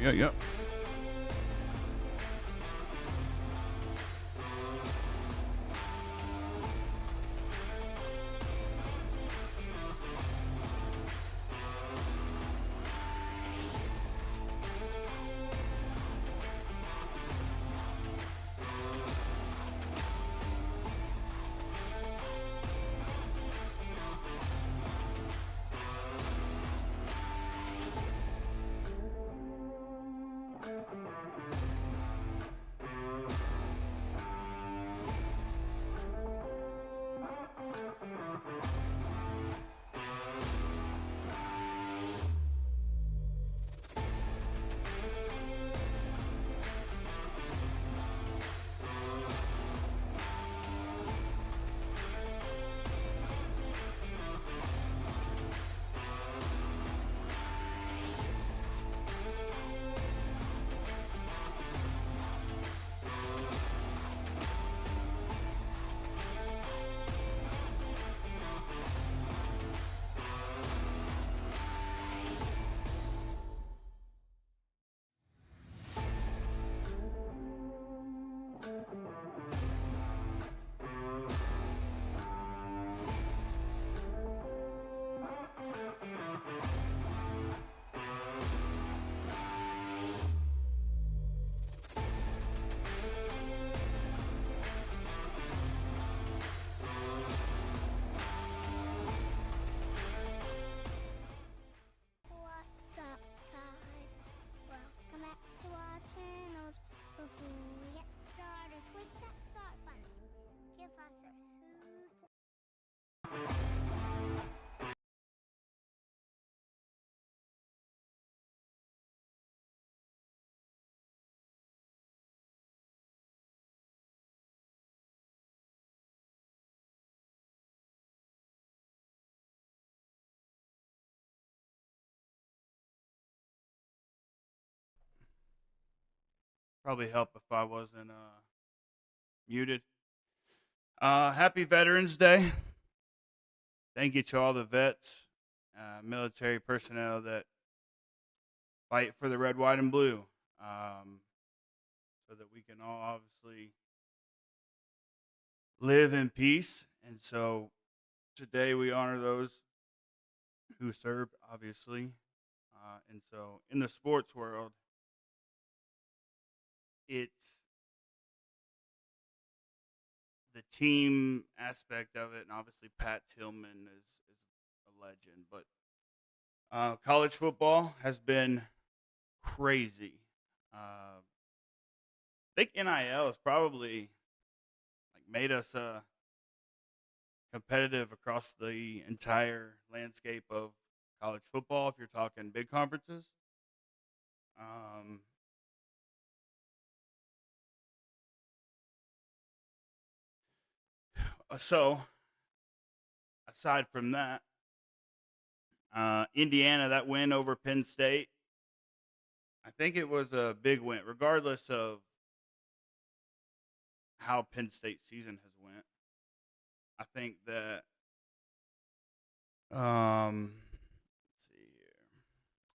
Yeah. What's up, guys? Welcome back to our channel. Before we get started, click that start button. Give us a hoot. Probably help if I wasn't muted. Happy Veterans Day. Thank you to all the vets, military personnel that fight for the red, white, and blue, so that we can all obviously live in peace. And so today we honor those who served, obviously. And so in the sports world, it's the team aspect of it, and obviously Pat Tillman is a legend. But college football has been crazy. I think NIL has probably made us competitive across the entire landscape of college football. If you're talking big conferences, so aside from that, Indiana, that win over Penn State, I think it was a big win, regardless of how Penn State season has went. I think that let's see here.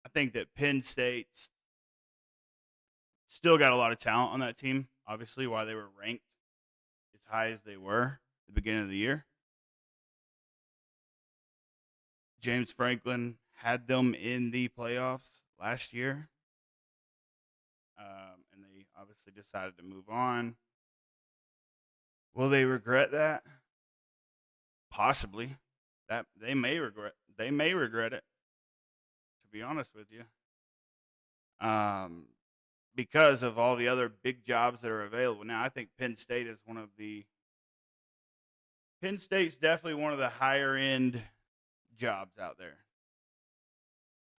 I think that Penn State's still got a lot of talent on that team. Obviously, why they were ranked as high as they were at the beginning of the year. James Franklin had them in the playoffs last year, and they obviously decided to move on. Will they regret that? Possibly. That they may regret. They may regret it. To be honest with you, because of all the other big jobs that are available now. I think Penn State is one of the. Penn State's definitely one of the higher end jobs out there.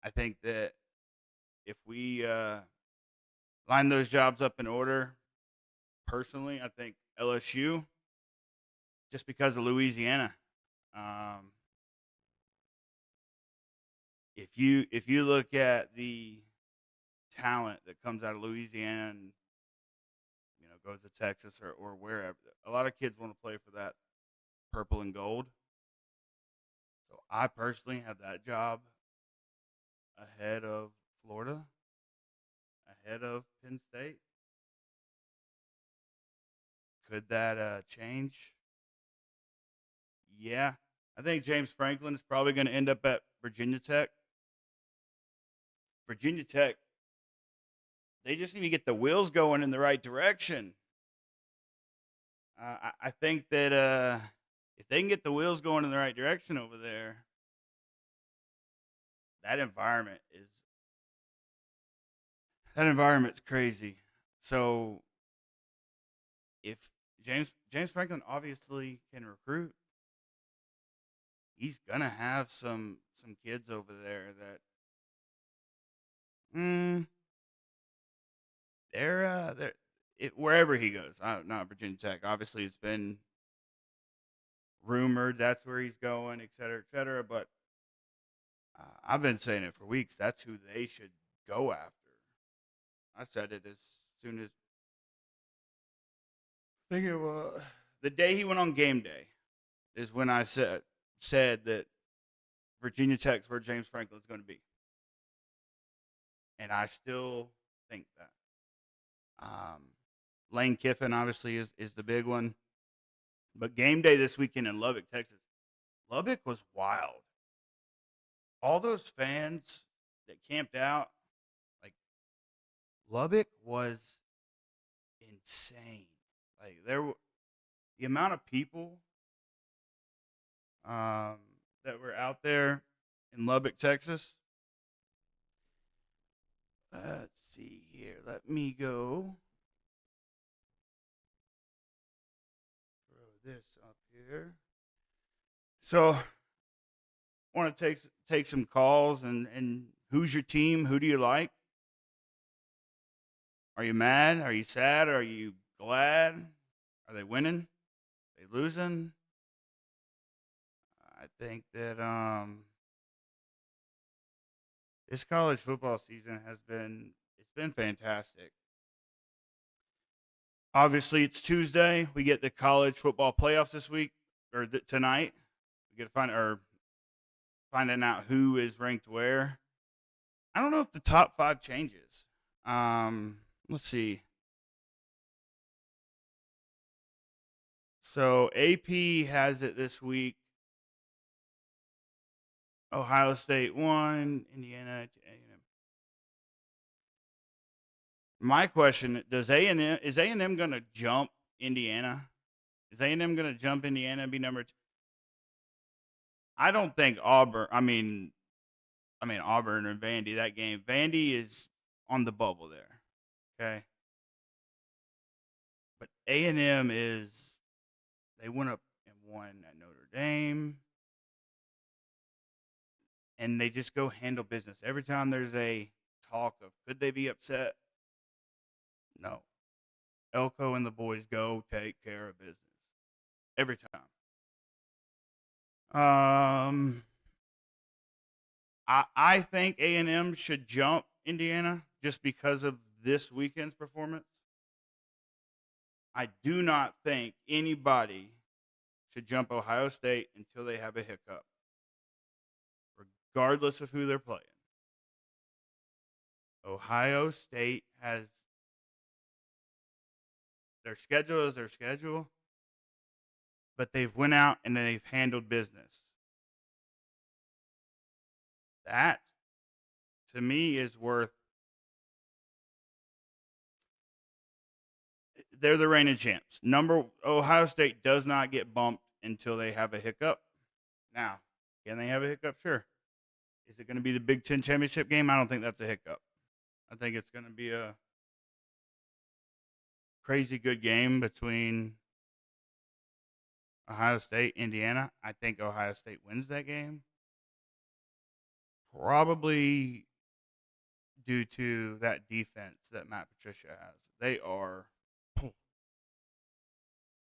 I think that if we line those jobs up in order, personally, I think LSU, just because of Louisiana. If you look at the talent that comes out of Louisiana and goes to Texas or wherever, a lot of kids want to play for that purple and gold. So I personally have that job ahead of Florida. ahead of Penn State. Could that change? Yeah. I think James Franklin is probably going to end up at Virginia Tech. Virginia Tech, they just need to get the wheels going in the right direction. I think that if they can get the wheels going in the right direction over there, that environment's crazy. So if James Franklin obviously can recruit, he's gonna have some kids over there that they're wherever he goes. Not Virginia Tech. Obviously, it's been rumored that's where he's going, et cetera, et cetera. But I've been saying it for weeks. That's who they should go after. I said it as soon as I think it was the day he went on game day is when I said that Virginia Tech's where James Franklin's going to be, and I still think that. Lane Kiffin obviously is the big one, but game day this weekend in Lubbock, Texas. Lubbock was wild. All those fans that camped out, like Lubbock was insane. Like the amount of people that were out there in Lubbock, Texas. Let's see here. Let me go throw this up here. So, want to take some calls and who's your team? Who do you like? Are you mad? Are you sad? Are you glad? Are they winning? Are they losing? I think that this college football season it's been fantastic. Obviously, it's Tuesday. We get the college football playoffs this week or tonight. We get to finding out who is ranked where. I don't know if the top 5 changes. Let's see. So AP has it this week. Ohio State 1, Indiana. My question: is A&M going to jump Indiana? Is A&M going to jump Indiana and be number 2? I don't think Auburn. I mean Auburn and Vandy. That game, Vandy is on the bubble there. Okay, but A&M they went up and won at Notre Dame, and they just go handle business every time. There's a talk of could they be upset? No. Elko and the boys go take care of business every time. I think A&M should jump Indiana just because of this weekend's performance. I do not think anybody should jump Ohio State until they have a hiccup, regardless of who they're playing. Ohio State has their schedule is their schedule, but they've went out and they've handled business. That, to me, is worth. They're the reigning champs. Ohio State does not get bumped until they have a hiccup. Now, can they have a hiccup? Sure. Is it going to be the Big Ten championship game? I don't think that's a hiccup. I think it's going to be a crazy good game between Ohio State, Indiana. I think Ohio State wins that game. Probably due to that defense that Matt Patricia has. They are.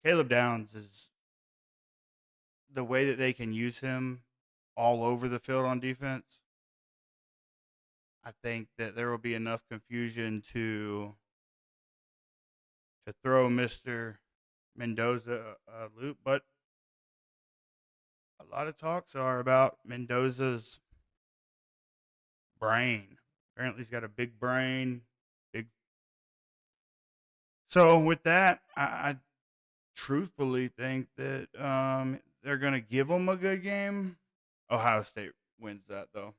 Caleb Downs is the way that they can use him all over the field on defense. I think that there will be enough confusion to throw Mr. Mendoza a loop, but a lot of talks are about Mendoza's brain. Apparently, he's got a big brain, big So with that, I truthfully think that they're going to give them a good game. Ohio State wins that though.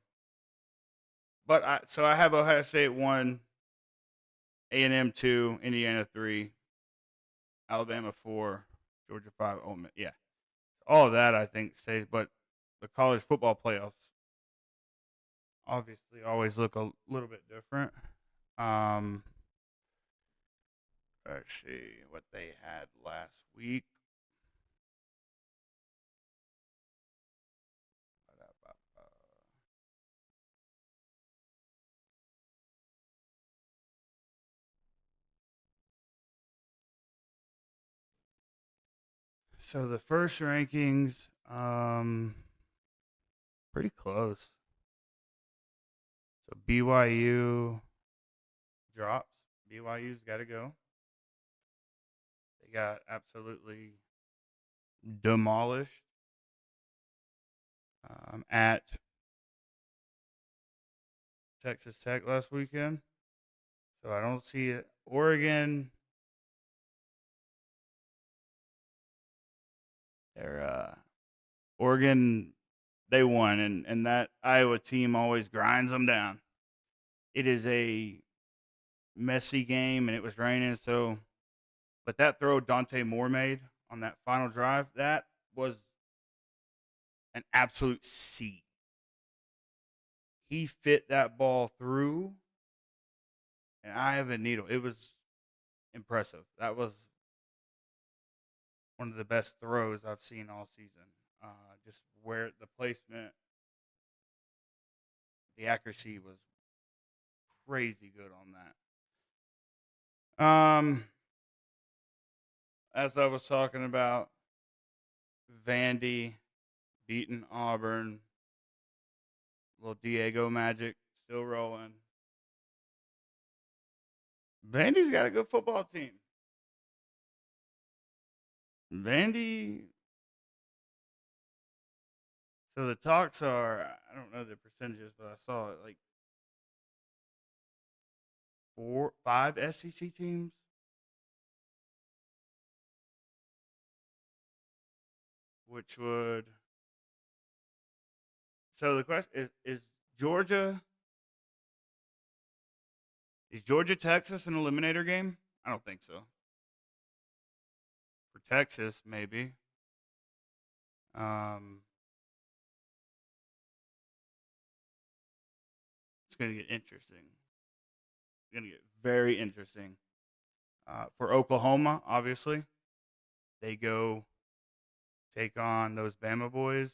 But I have Ohio State 1, A&M 2, Indiana 3, Alabama 4, Georgia 5, Ole Miss. Yeah. All of that I think stays, but the college football playoffs obviously always look a little bit different. Um let's see what they had last week. So the first rankings, pretty close. So BYU drops. BYU's got to go. They got absolutely demolished at Texas Tech last weekend. So I don't see it. Oregon, Oregon, they won, and that Iowa team always grinds them down. It is a messy game, and it was raining, so but that throw Dante Moore made on that final drive, that was an absolute C. He fit that ball through an eye of a needle. It was impressive. That was one of the best throws I've seen all season. Just where the placement, the accuracy was crazy good on that. As I was talking about, Vandy beating Auburn. Little Diego magic still rolling. Vandy's got a good football team. Vandy. So the talks are, I don't know the percentages, but I saw it like 5 SEC teams. Which would. So the question is Georgia. Is Georgia Texas an eliminator game? I don't think so. For Texas, maybe. It's going to get interesting. It's going to get very interesting. For Oklahoma, obviously, they go take on those Bama boys.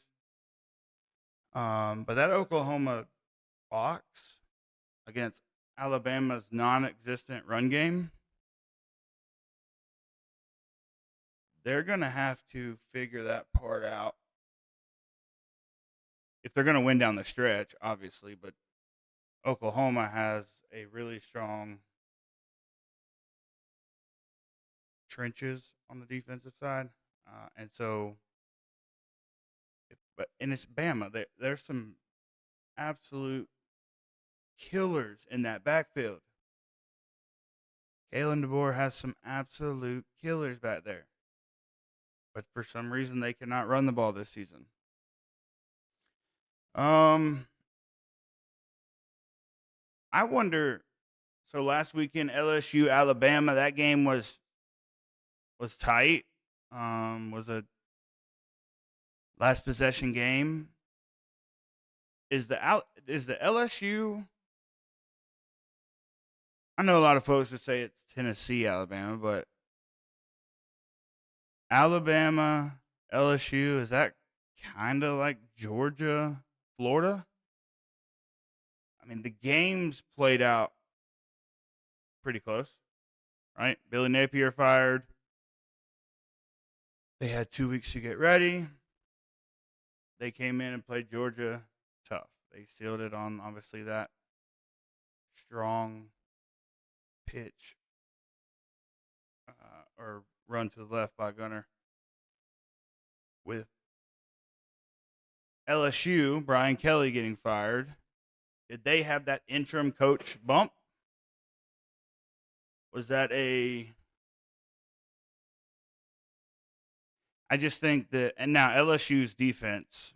But that Oklahoma box against Alabama's non-existent run game, they're going to have to figure that part out if they're going to win down the stretch, obviously. But Oklahoma has a really strong trenches on the defensive side. And so, and it's Bama. There's some absolute killers in that backfield. Kalen DeBoer has some absolute killers back there. But for some reason, they cannot run the ball this season. I wonder. So last weekend, LSU Alabama, that game was tight. Was a last possession game. Is the LSU? I know a lot of folks would say it's Tennessee, Alabama, but Alabama, LSU, is that kind of like Georgia, Florida? I mean, the games played out pretty close, right? Billy Napier fired. They had 2 weeks to get ready. They came in and played Georgia tough. They sealed it on, obviously, that strong pitch or run to the left by Gunner. With LSU, Brian Kelly getting fired, did they have that interim coach bump? Was that a I just think that, and now LSU's defense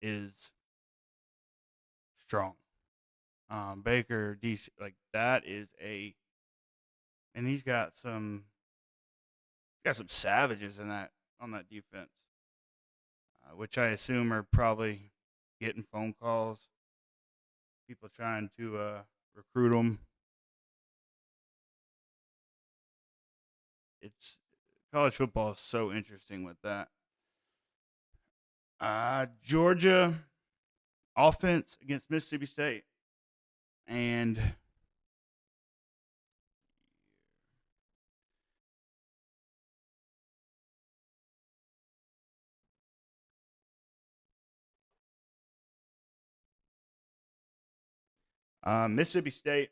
is strong. Baker, DC, like that is and he's got some savages in that on that defense, which I assume are probably getting phone calls, people trying to recruit them. It's college football is so interesting with that. Georgia offense against Mississippi State, and Mississippi State.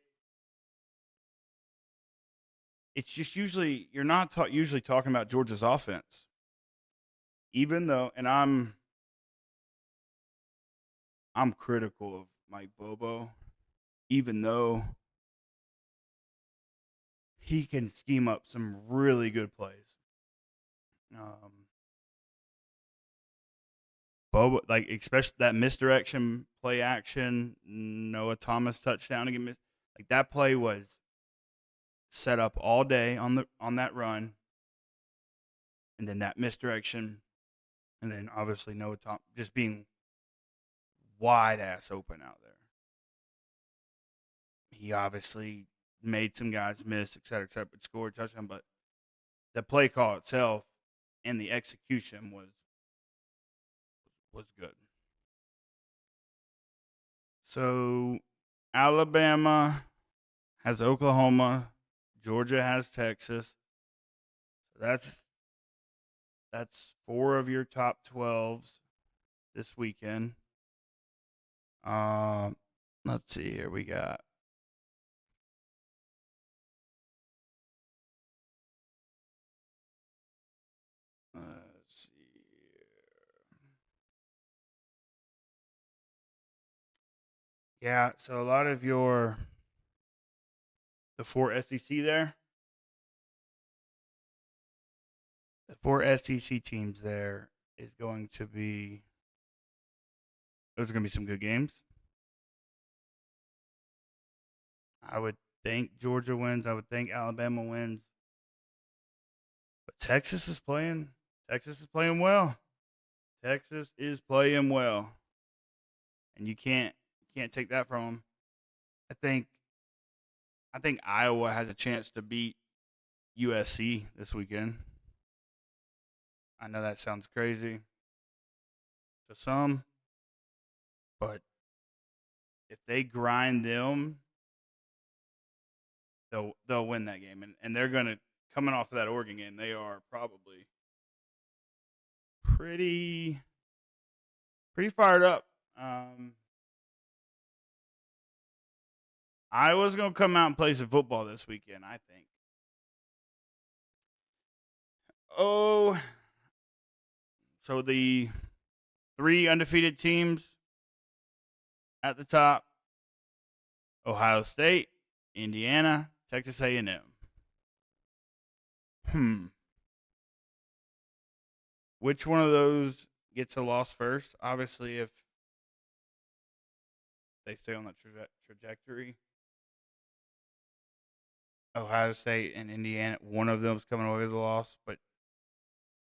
It's just usually you're not usually talking about Georgia's offense, even though, and I'm critical of Mike Bobo, even though he can scheme up some really good plays. Bobo, like especially that misdirection play action, Noah Thomas touchdown again, like that play was set up all day on that run, and then that misdirection, and then obviously Noah Thomas just being wide ass open out there. He obviously made some guys miss, et cetera, but scored a touchdown. But the play call itself and the execution was good. So Alabama has Oklahoma, Georgia has Texas. So that's 4 of your top 12s this weekend. Let's see here. We got let's see here. Yeah, so a lot of the 4 SEC there. The 4 SEC teams there is going to be those are going to be some good games. I would think Georgia wins. I would think Alabama wins. But Texas is playing well. Texas is playing well. And you can't take that from them. I think Iowa has a chance to beat USC this weekend. I know that sounds crazy to some, but if they grind them, they'll win that game, and they're gonna coming off of that Oregon game. They are probably pretty fired up. Iowa's gonna come out and play some football this weekend, I think. Oh, so the 3 undefeated teams at the top: Ohio State, Indiana, Texas A&M. Which one of those gets a loss first? Obviously, if they stay on that trajectory, Ohio State and Indiana, one of them's coming away with a loss. But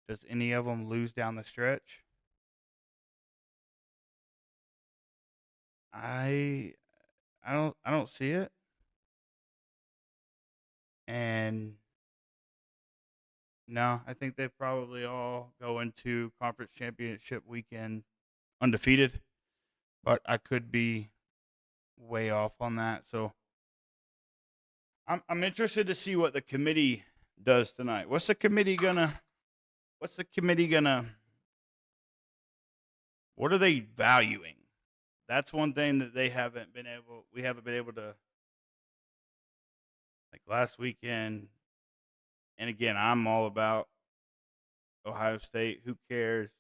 does any of them lose down the stretch? I don't see it. And no, I think they probably all go into conference championship weekend undefeated, but I could be way off on that. So I'm interested to see what the committee does tonight. What are they valuing? That's one thing that we haven't been able to, like last weekend. And again, I'm all about Ohio State. Who cares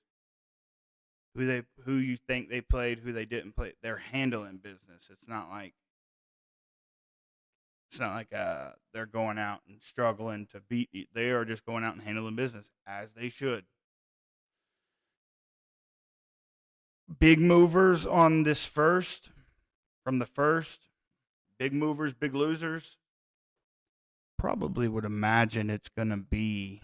who you think they played, who they didn't play? They're handling business. It's not like It's not like they're going out and struggling to beat. They are just going out and handling business as they should. Big movers on this first. From the first. Big movers, big losers. Probably would imagine it's going to be,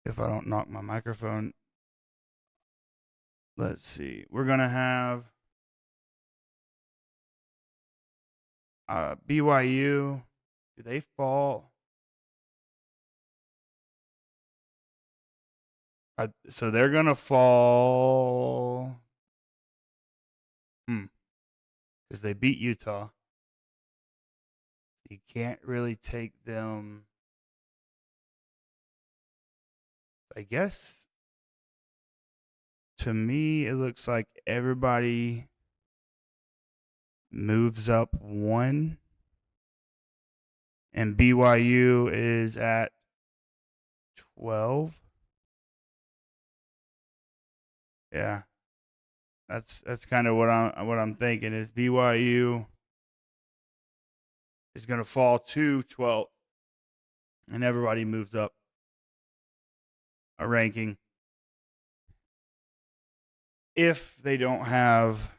if I don't knock my microphone. Let's see. We're going to have BYU. Do they fall? So they're going to fall. Because they beat Utah. You can't really take them. I guess, to me, it looks like everybody moves up one. And BYU is at 12. Yeah. That's kind of what I'm thinking is BYU is going to fall to 12, and everybody moves up a ranking. If they don't have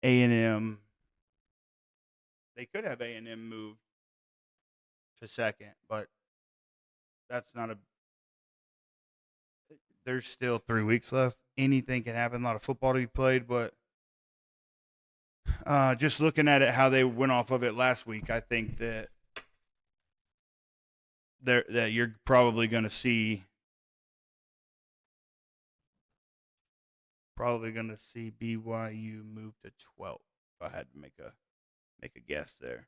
A&M, they could have A&M move to second, but that's not there's still 3 weeks left. Anything can happen. A lot of football to be played, but just looking at it, how they went off of it last week, I think that you're probably going to see BYU move to 12. If I had to make a guess there.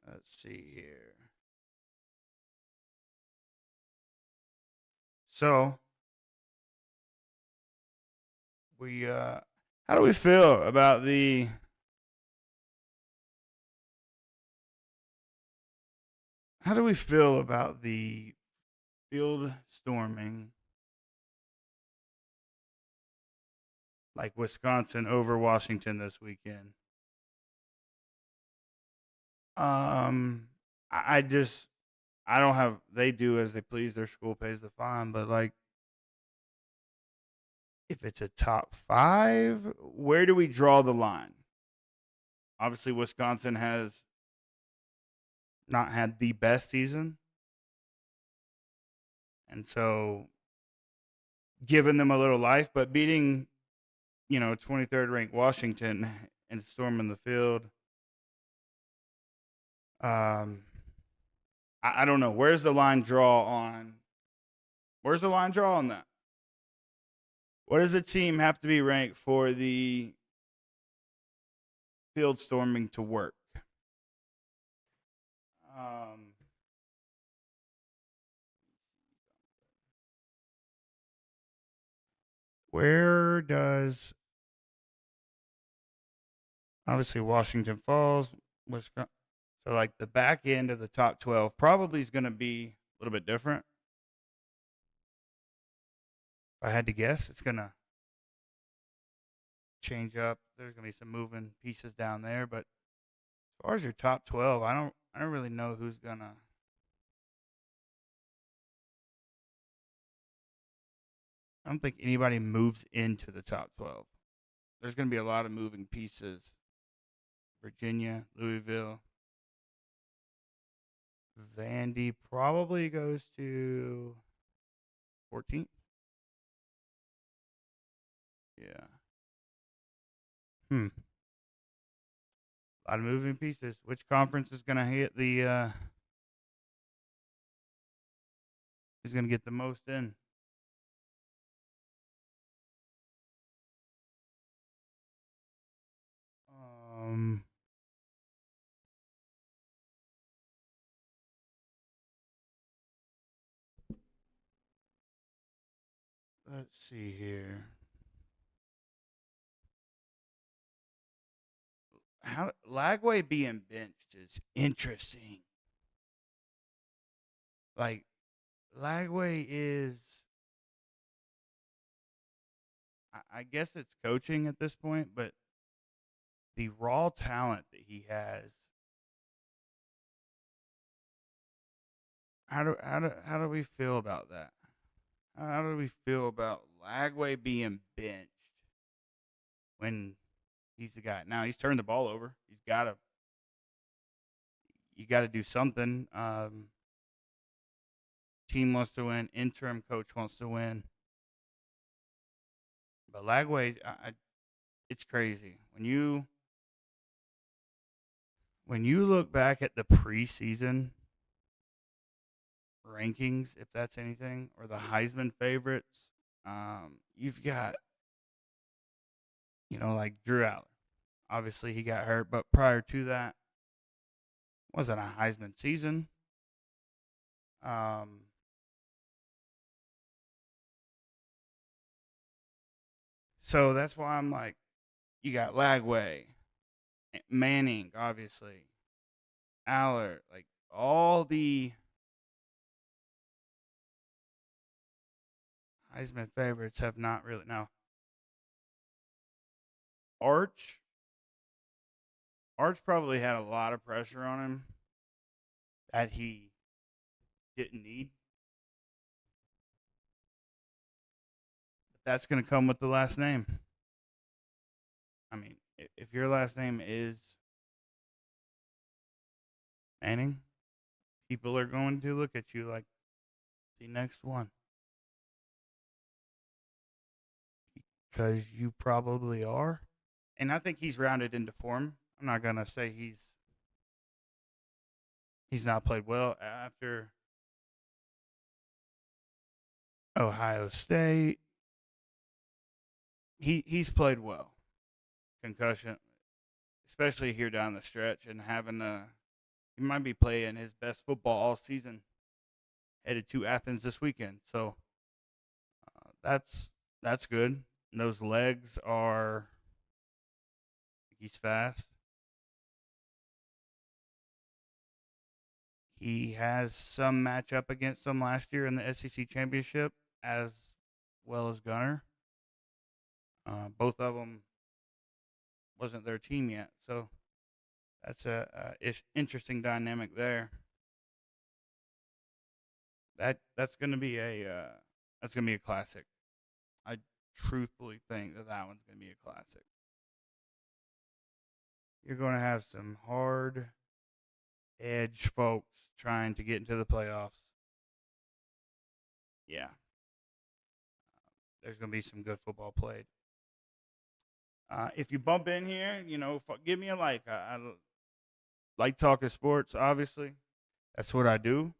Let's see here. So how do we feel about the field storming, like Wisconsin over Washington this weekend? I don't have. They do as they please. Their school pays the fine, but like, if it's a top 5, where do we draw the line? Obviously, Wisconsin has not had the best season, and so giving them a little life, but beating, 23rd ranked Washington and storming the field. I don't know. Where's the line draw on that? What does a team have to be ranked for the field storming to work? Where does, obviously Washington falls, Wisconsin, so like the back end of the top 12 probably is going to be a little bit different. If I had to guess, it's going to change up. There's going to be some moving pieces down there, but as far as your top 12, I don't really know who's going to. I don't think anybody moves into the top 12. There's going to be a lot of moving pieces. Virginia, Louisville. Vandy probably goes to 14th. Yeah. A lot of moving pieces. Which conference is going to hit the who's going to get the most in? Let's see here. How Lagway being benched is interesting. Like, Lagway is, I guess it's coaching at this point, but the raw talent that he has. How do we feel about that? How do we feel about Lagway being benched when he's the guy? Now he's turned the ball over. You got to do something. Team wants to win. Interim coach wants to win. But Lagway, it's crazy when you look back at the preseason rankings, if that's anything, or the Heisman favorites. You've got, like Drew Aller. Obviously, he got hurt, but prior to that, wasn't a Heisman season. So that's why I'm like, you got Lagway, Manning, obviously, Aller, like all the Heisman favorites have not really. Now, Arch probably had a lot of pressure on him that he didn't need. But that's going to come with the last name. I mean, if your last name is Manning, people are going to look at you like the next one. Because you probably are. And I think he's rounded into form. I'm not going to say he's not played well after Ohio State. He's played well. Concussion, especially here down the stretch, and he might be playing his best football all season. Headed to Athens this weekend, so that's good. And those legs are. He's fast. He has some matchup against them last year in the SEC championship, as well as Gunner. Both of them wasn't their team yet, so that's a interesting dynamic there. That's gonna be a classic. I truthfully think that one's gonna be a classic. You're gonna have some hard edge folks trying to get into the playoffs. Yeah, there's gonna be some good football played. If you bump in here, give me a like. I like talking sports, obviously. That's what I do.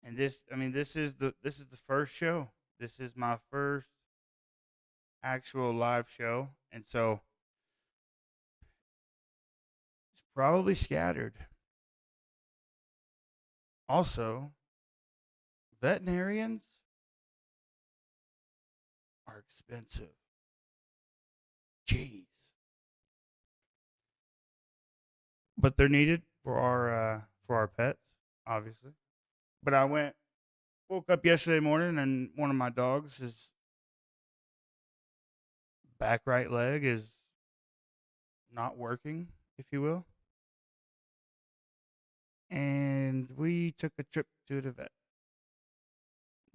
And this is the first show. This is my first actual live show, and so it's probably scattered. Also, veterinarians are expensive. Jeez. But they're needed for our pets, obviously. But woke up yesterday morning, and one of my dogs, his back right leg is not working, if you will. And we took a trip to the vet.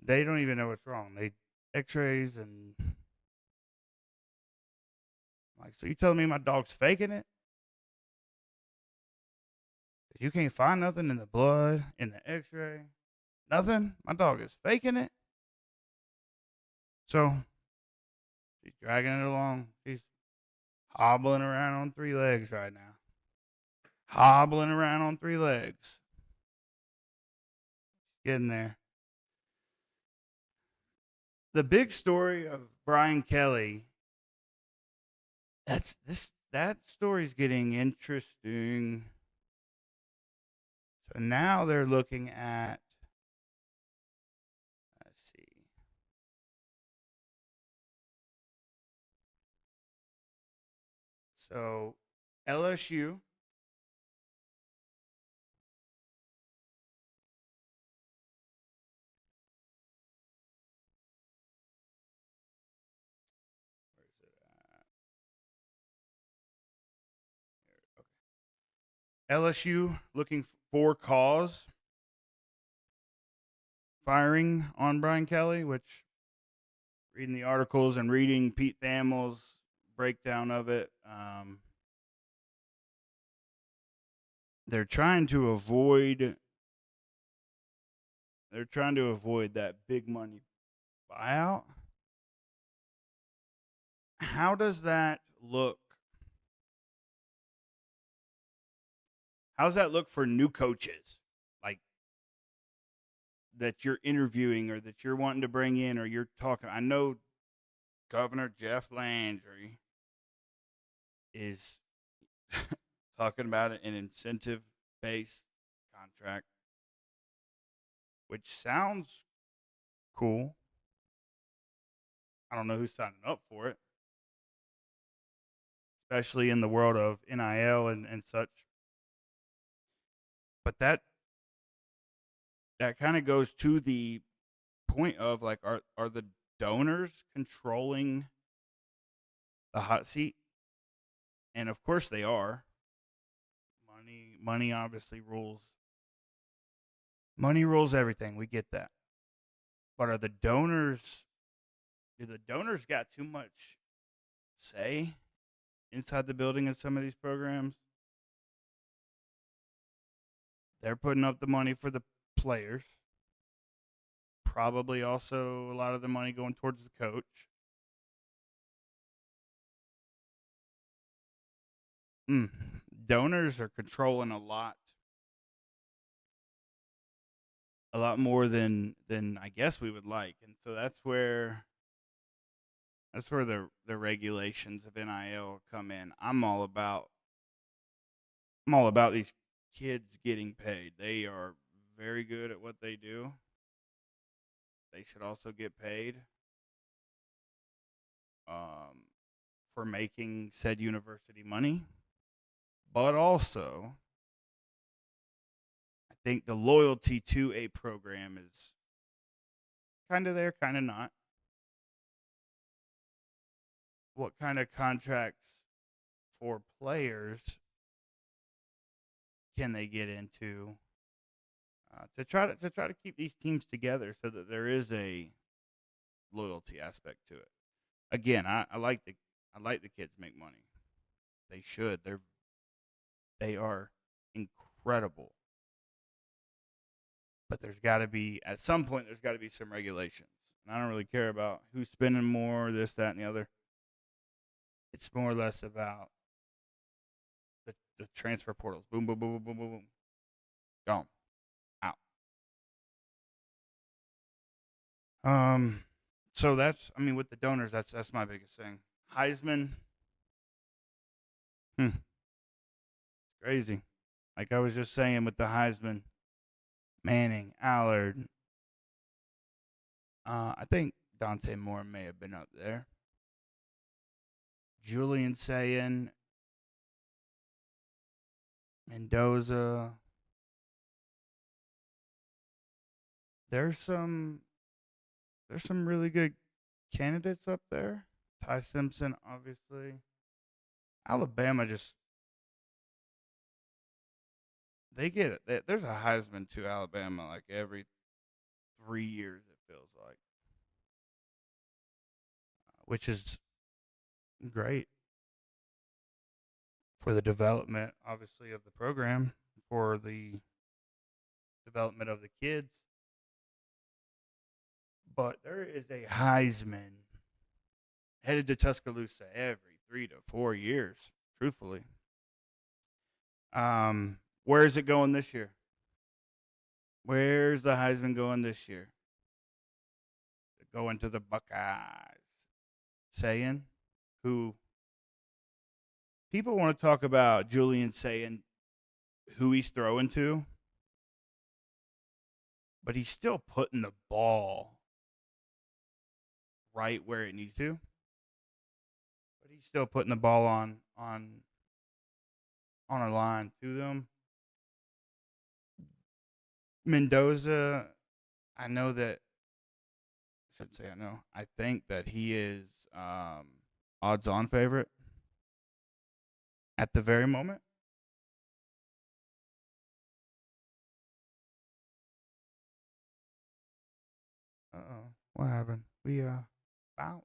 They don't even know what's wrong. They x-rays and like, so you telling me my dog's faking it? You can't find nothing in the blood, in the x-ray, nothing? My dog is faking it? So she's dragging it along. She's hobbling around on 3 legs right now. Hobbling around on 3 legs. Getting there. The big story of Brian Kelly. That story's getting interesting. So now they're looking at, let's see. So LSU LSU looking for cause firing on Brian Kelly, which reading the articles and reading Pete Thamel's breakdown of it, they're trying to avoid that big money buyout. How does that look? How's that look for new coaches? Like that you're interviewing or that you're wanting to bring in or you're talking. I know Governor Jeff Landry is talking about an incentive-based contract, which sounds cool. I don't know who's signing up for it, especially in the world of NIL and such. But that kind of goes to the point of like, are the donors controlling the hot seat? And of course they are. Money obviously rules. Money rules everything. We get that. But do the donors got too much say inside the building in some of these programs? They're putting up the money for the players. Probably also a lot of the money going towards the coach. Donors are controlling a lot more than I guess we would like, and so that's where the regulations of NIL come in. I'm all about these kids getting paid. They are very good at what they do. They should also get paid for making said university money. But also, I think the loyalty to a program is kind of there, kind of not. What kind of contracts for players can they get into to try to keep these teams together so that there is a loyalty aspect to it? Again, I like the kids make money. They should. They are incredible. But at some point there's got to be some regulations. And I don't really care about who's spending more, this, that, and the other. It's more or less about the transfer portals. Boom, boom, boom, boom, boom, boom, boom. Gone. Out. So with the donors, that's my biggest thing. Heisman. It's crazy. Like I was just saying with the Heisman, Manning, Allard. I think Dante Moore may have been up there. Julian Sayin, Mendoza. There's some really good candidates up there. Ty Simpson, obviously. Alabama they get it. There's a Heisman to Alabama like every 3 years, it feels like, which is great for the development, obviously, of the program, for the development of the kids. But there is a Heisman headed to Tuscaloosa every 3 to 4 years, truthfully. Where is it going this year? Where's the Heisman going this year? They're going to the Buckeyes. Sayin, who people want to talk about Julian Sayin, who he's throwing to, but he's still putting the ball right where it needs to. But he's still putting the ball on a line to them. Mendoza, I think that he is odds-on favorite at the very moment. What happened? We bounced.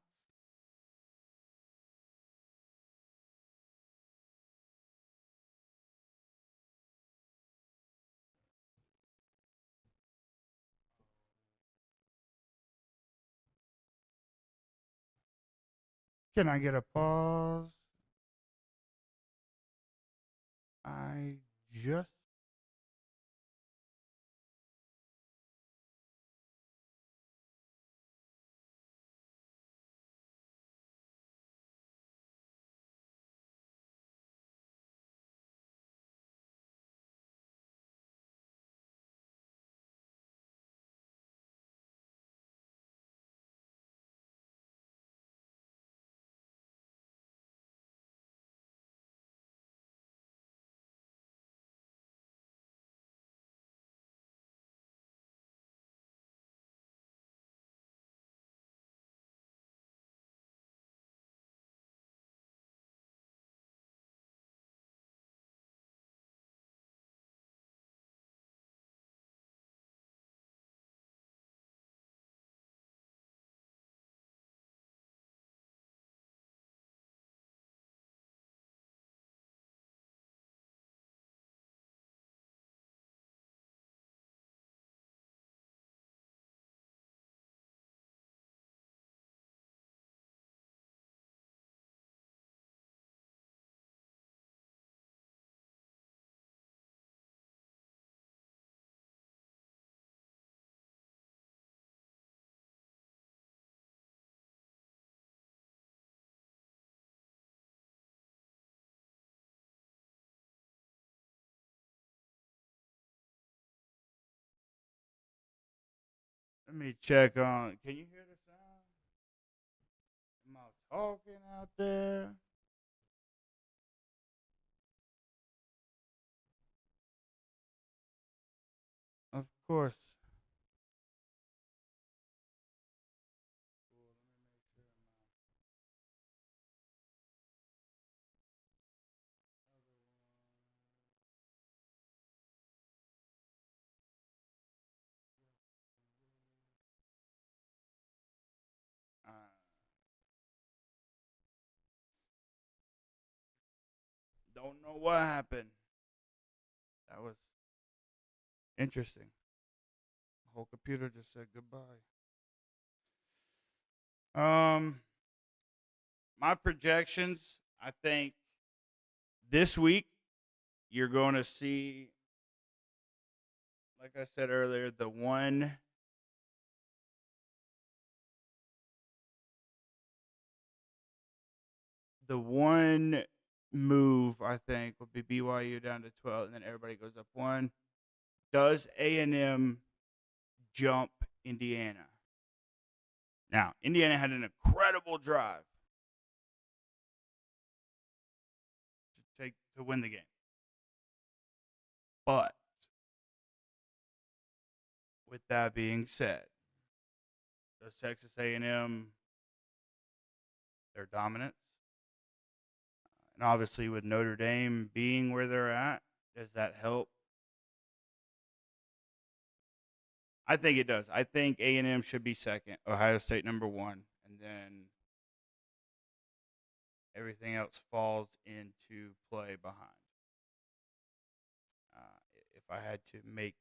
Can I get a pause? I just let me check on. Can you hear the sound? Am I talking out there? Of course. Uh, don't know what happened. That was interesting. The whole computer just said goodbye. My projections. I think this week you're going to see, like I said earlier, the one move I think would be BYU down to 12, and then everybody goes up one. Does A&M jump Indiana? Now, Indiana had an incredible drive to win the game, but with that being said, does Texas A&M their dominance, and obviously with Notre Dame being where they're at, does that help? I think it does. I think A&M should be second, Ohio State number one, and then everything else falls into play behind. If I had to make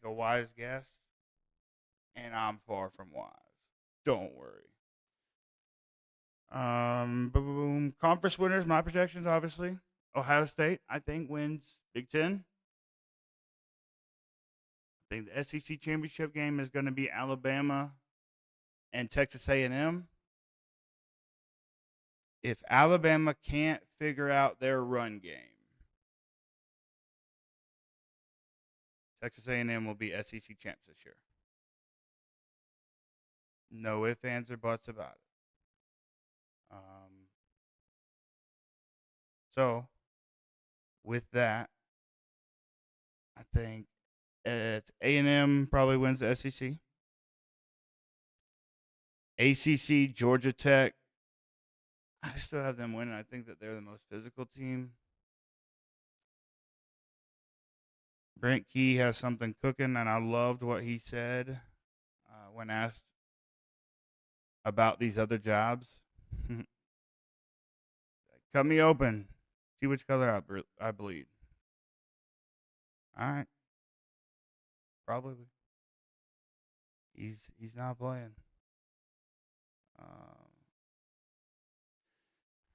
a wise guess, and I'm far from wise, don't worry. Boom. Conference winners. My projections, obviously, Ohio State, I think, wins Big Ten. I think the SEC championship game is going to be Alabama and Texas A&M. If Alabama can't figure out their run game, Texas A&M will be SEC champs this year. No ifs, ands, or buts about it. So, with that, I think it's A&M probably wins the SEC. ACC, Georgia Tech, I still have them winning. I think that they're the most physical team. Brent Key has something cooking, and I loved what he said when asked about these other jobs. Cut me open. See which color I bleed. All right. Probably. He's not playing.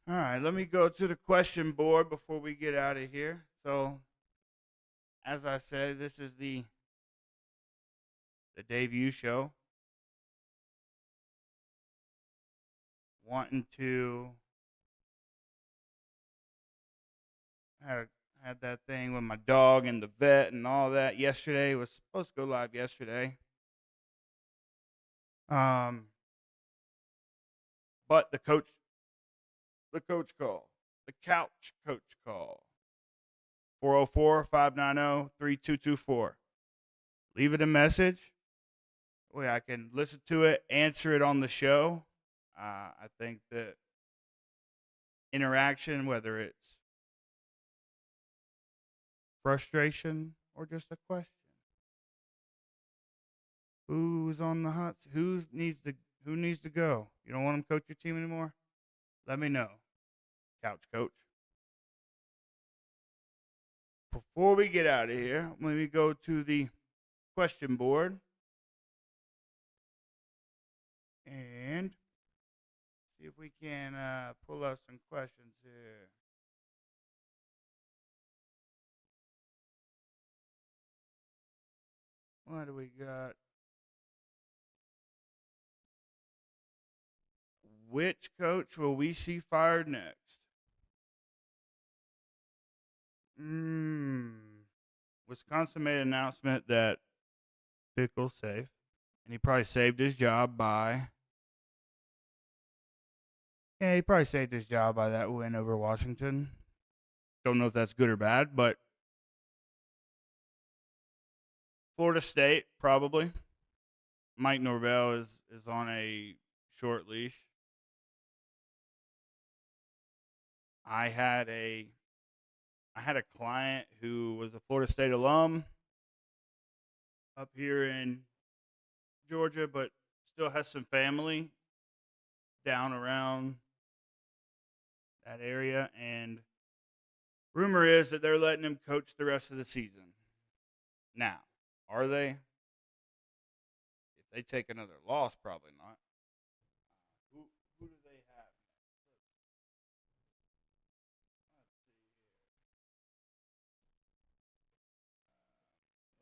All right, let me go to the question board before we get out of here. So, as I said, this is the debut show. Wanting to had that thing with my dog and the vet and all that yesterday. It was supposed to go live yesterday. But the couch call, the couch coach call. 404-590-3224. Leave it a message. Way I can listen to it, answer it on the show. I think that interaction, whether it's frustration or just a question. Who's on the hot? Who needs to go? You don't want him to coach your team anymore? Let me know. Couch coach. Before we get out of here, let me go to the question board and see if we can pull up some questions here. What do we got? Which coach will we see fired next? Wisconsin made an announcement that Pickle's safe, and he probably saved his job by. Yeah, he probably saved his job by that win over Washington. Don't know if that's good or bad, but Florida State probably. Mike Norvell is on a short leash. I had a client who was a Florida State alum up here in Georgia, but still has some family down around that area. And rumor is that they're letting him coach the rest of the season. Now, are they? If they take another loss, probably not. Who do they have?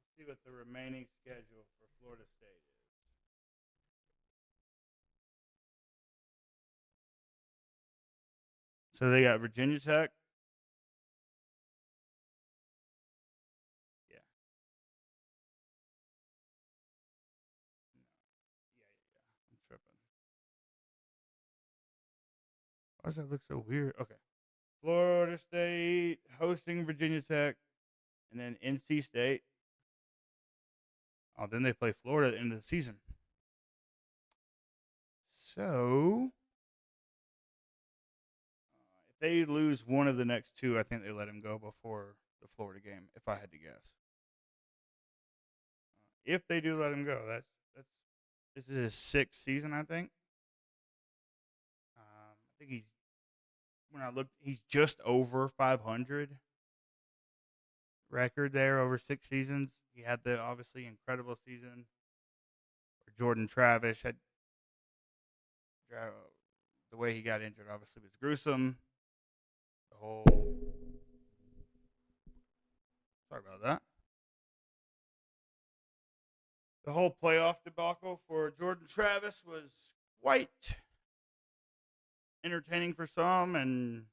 Let's see what the remaining schedule for Florida State is. So they got Virginia Tech. Yeah. I'm tripping. Why does that look so weird? Okay. Florida State hosting Virginia Tech, and then NC State. Oh, then they play Florida at the end of the season. So, if they lose one of the next two, I think they let him go before the Florida game, if I had to guess. If they do let him go, this is his sixth season, I think. I think he's just over 500 record there over 6 seasons. He had the obviously incredible season where Jordan Travis had the way he got injured obviously was gruesome. Sorry about that. The whole playoff debacle for Jordan Travis was quite entertaining for some and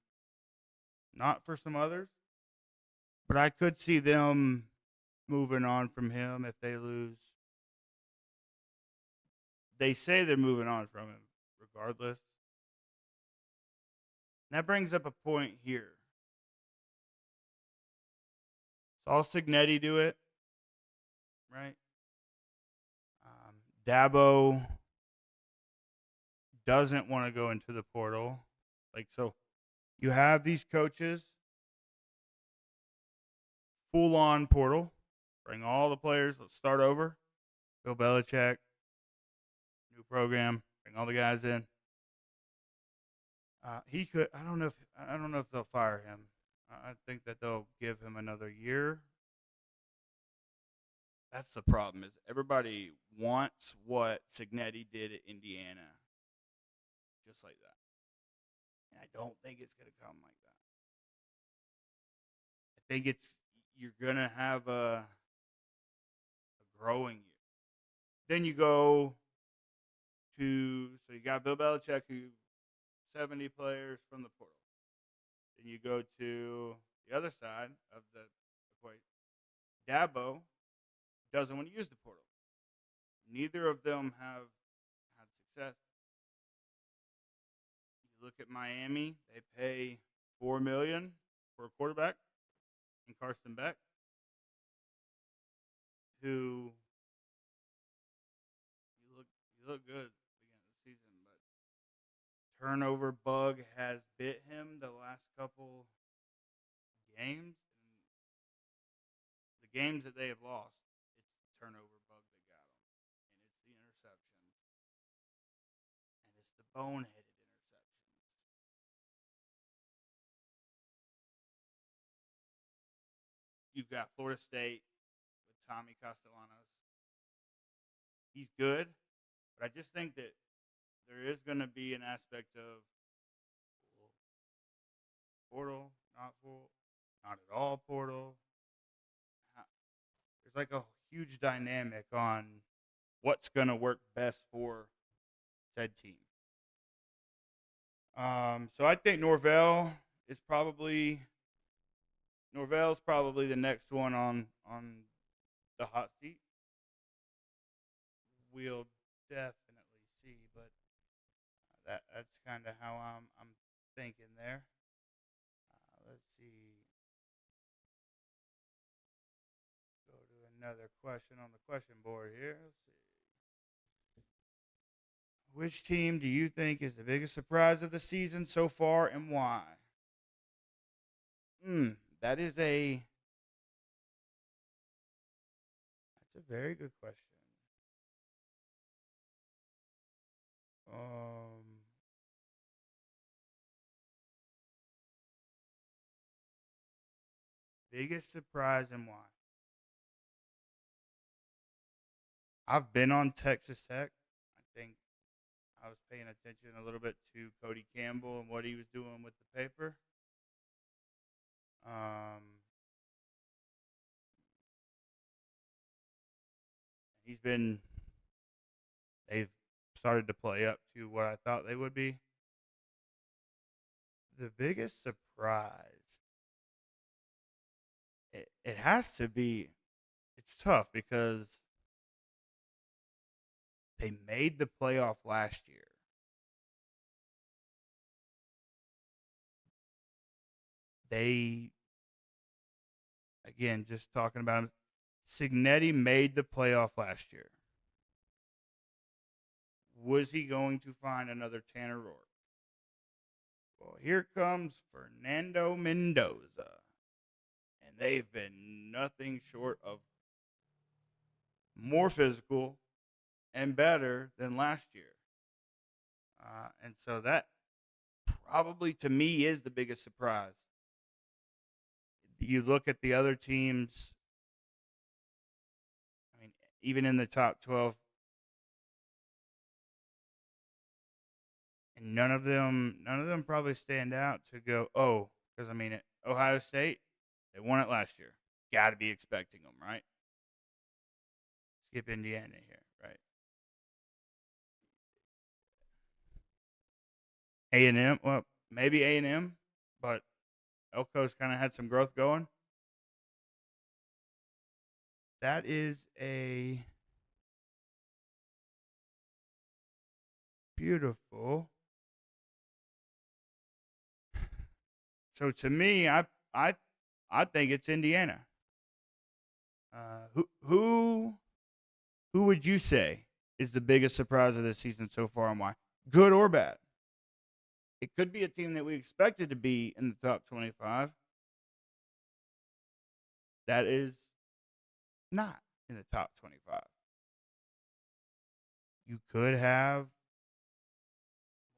not for some others. But I could see them moving on from him if they lose. They say they're moving on from him regardless. And that brings up a point here. Saw Signetti do it, right? Dabo doesn't want to go into the portal. So you have these coaches full on portal. Bring all the players. Let's start over. Bill Belichick, new program. Bring all the guys in. He could. I don't know if they'll fire him. I think that they'll give him another year. That's the problem. Is everybody wants what Cignetti did at Indiana, just like that. And I don't think it's going to come like that. I think you're going to have a growing year. Then you go so you got Bill Belichick, who 70 players from the portal. Then you go to the other side of the equation. Dabo doesn't want to use the portal. Neither of them have had success. You look at Miami; they pay $4 million for a quarterback, and Carson Beck, who you look good at the beginning of the season, but turnover bug has bit him the last couple games. And the games that they have lost, it's the turnover bug that got them, and it's the interceptions, and it's the boneheaded interceptions. You've got Florida State with Tommy Castellanos. He's good, but I just think that there is going to be an aspect of portal, not full, not at all portal. There's like a huge dynamic on what's going to work best for said team. So I think Norvell's probably the next one on the hot seat. We'll definitely see, but that's kind of how I'm thinking there. Let's see. Go to another question on the question board here. Let's see. Which team do you think is the biggest surprise of the season so far, and why? That's a very good question. Biggest surprise and why? I've been on Texas Tech. I think I was paying attention a little bit to Cody Campbell and what he was doing with the paper. They've started to play up to what I thought they would be. The biggest surprise, it has to be, it's tough because they made the playoff last year. They, again, just talking about him, Cignetti made the playoff last year. Was he going to find another Tanner Rourke? Well, here comes Fernando Mendoza. And they've been nothing short of more physical and better than last year. And so that probably, to me, is the biggest surprise. You look at the other teams, I mean, even in the top 12, and none of them probably stand out to go, because, I mean, at Ohio State, they won it last year. Got to be expecting them, right? Skip Indiana here, right? A&M, well, maybe A&M, but Elko's kind of had some growth going. That is a beautiful. So to me, I think it's Indiana. Who would you say is the biggest surprise of this season so far, and why? Good or bad? It could be a team that we expected to be in the top 25. That is not in the top 25. You could have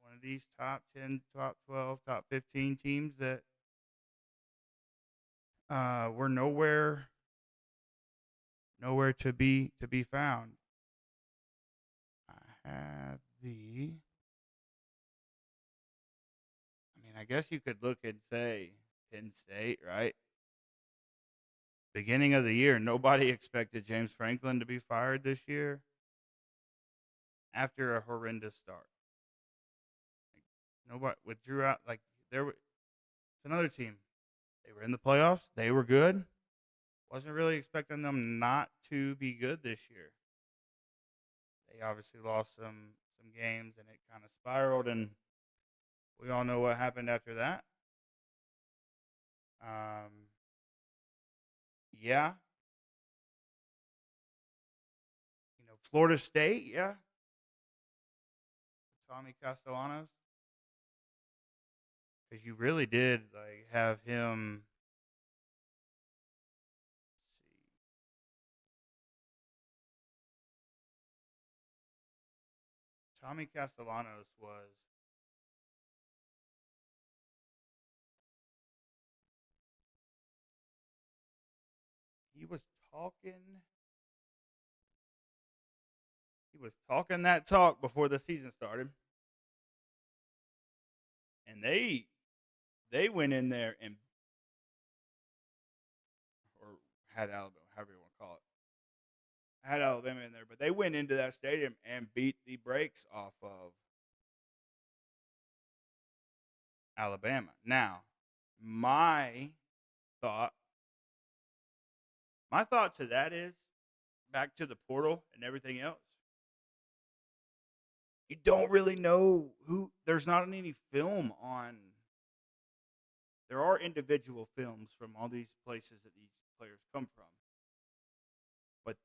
one of these top 10, top 12, top 15 teams that were nowhere to be found. I have I guess you could look and say Penn State, right? Beginning of the year, nobody expected James Franklin to be fired this year after a horrendous start. Nobody withdrew out. It's another team. They were in the playoffs. They were good. Wasn't really expecting them not to be good this year. They obviously lost some games, and it kind of spiraled, and we all know what happened after that. Yeah. Florida State, yeah. Tommy Castellanos. Because you really did have him. Tommy Castellanos was talking that talk before the season started. And they went in there and or had Alabama, however you want to call it. Had Alabama in there, but they went into that stadium and beat the brakes off of Alabama. Now, my thought to that is back to the portal and everything else. You don't really know there's not any film on. There are individual films from all these places that these players come from. But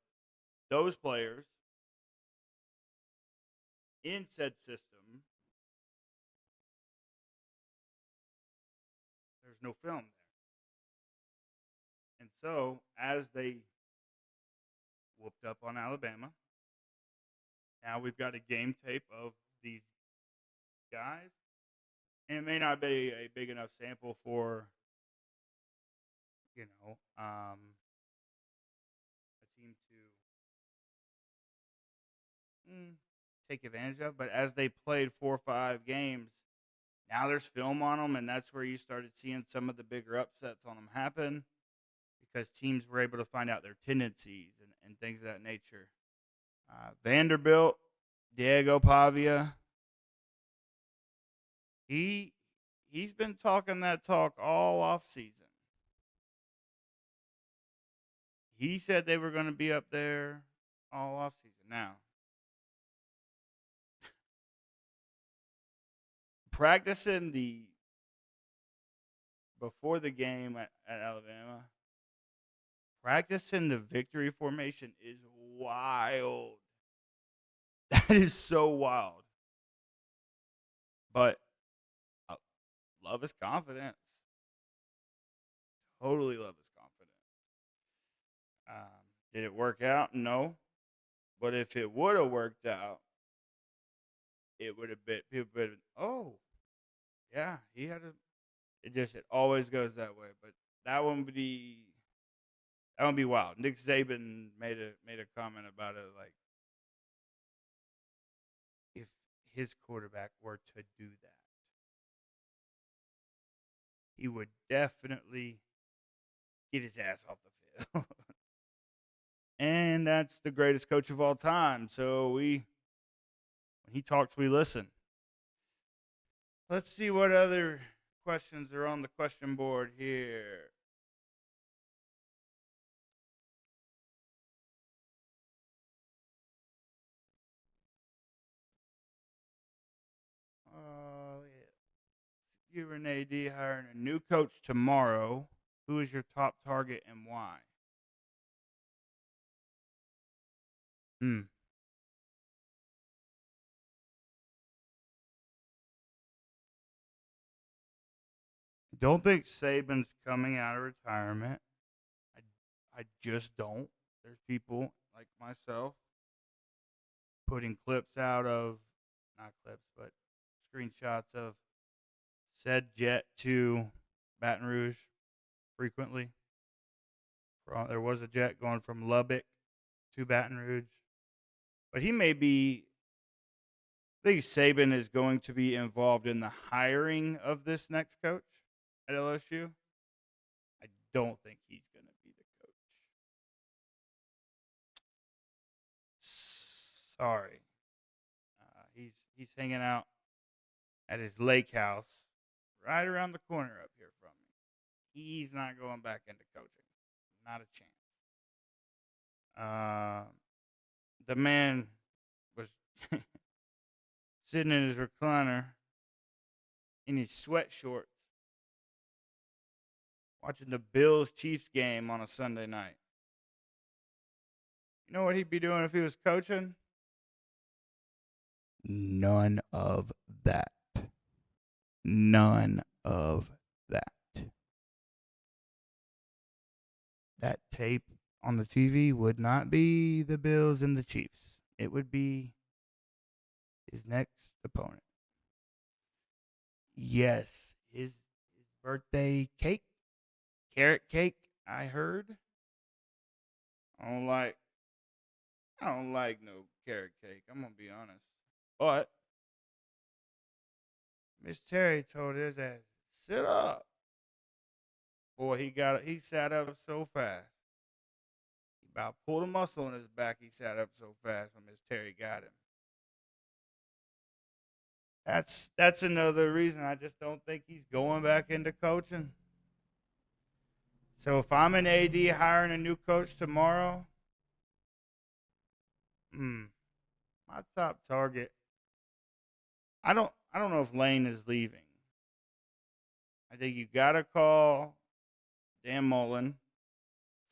those players in said system, there's no film there. And so, as they whooped up on Alabama, now we've got a game tape of these guys. And it may not be a big enough sample for, a team to take advantage of. But as they played 4 or 5 games, now there's film on them, and that's where you started seeing some of the bigger upsets on them happen because teams were able to find out their tendencies and things of that nature. Vanderbilt, Diego Pavia, he's been talking that talk all off season. He said they were going to be up there all off season. Now, practicing before the game at Alabama, practicing the victory formation is wild. That is so wild. But I love his confidence. Totally love his confidence. Did it work out? No. But if it would have worked out, it would have been people would have been, oh, yeah, he had it always goes that way. But that one would be wild. Nick Saban made a comment about it, like if his quarterback were to do that, he would definitely get his ass off the field. And that's the greatest coach of all time. So when he talks, we listen. Let's see what other questions are on the question board here. You and AD hiring a new coach tomorrow. Who is your top target and why? Don't think Saban's coming out of retirement. I just don't. there's people like myself putting clips out of, not clips, but screenshots of said jet to Baton Rouge frequently. There was a jet going from Lubbock to Baton Rouge. But he may be, I think Saban is going to be involved in the hiring of this next coach at LSU. I don't think he's going to be the coach. Sorry. He's hanging out at his lake house right around the corner up here from me. He's not going back into coaching. Not a chance. The man was sitting in his recliner in his sweat shorts watching the Bills-Chiefs game on a Sunday night. You know what he'd be doing if he was coaching? None of that. None of that. That tape on the TV would not be the Bills and the Chiefs. It would be his next opponent. Yes, his birthday cake, carrot cake, I heard. I don't like no carrot cake, I'm going to be honest. But Miss Terry told his ass, sit up. Boy, he sat up so fast. He about pulled a muscle in his back. He sat up so fast when Miss Terry got him. That's another reason I just don't think he's going back into coaching. So if I'm an AD hiring a new coach tomorrow, my top target, I don't know if Lane is leaving. I think you got to call Dan Mullen.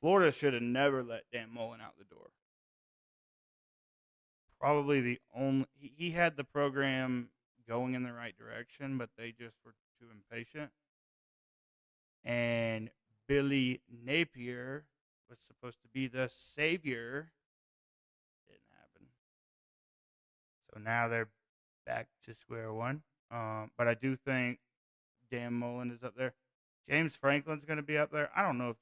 Florida should have never let Dan Mullen out the door. Probably the only, he had the program going in the right direction, but they just were too impatient. And Billy Napier was supposed to be the savior. Didn't happen. So now they're back to square one. But I do think Dan Mullen is up there. James Franklin's going to be up there. I don't know if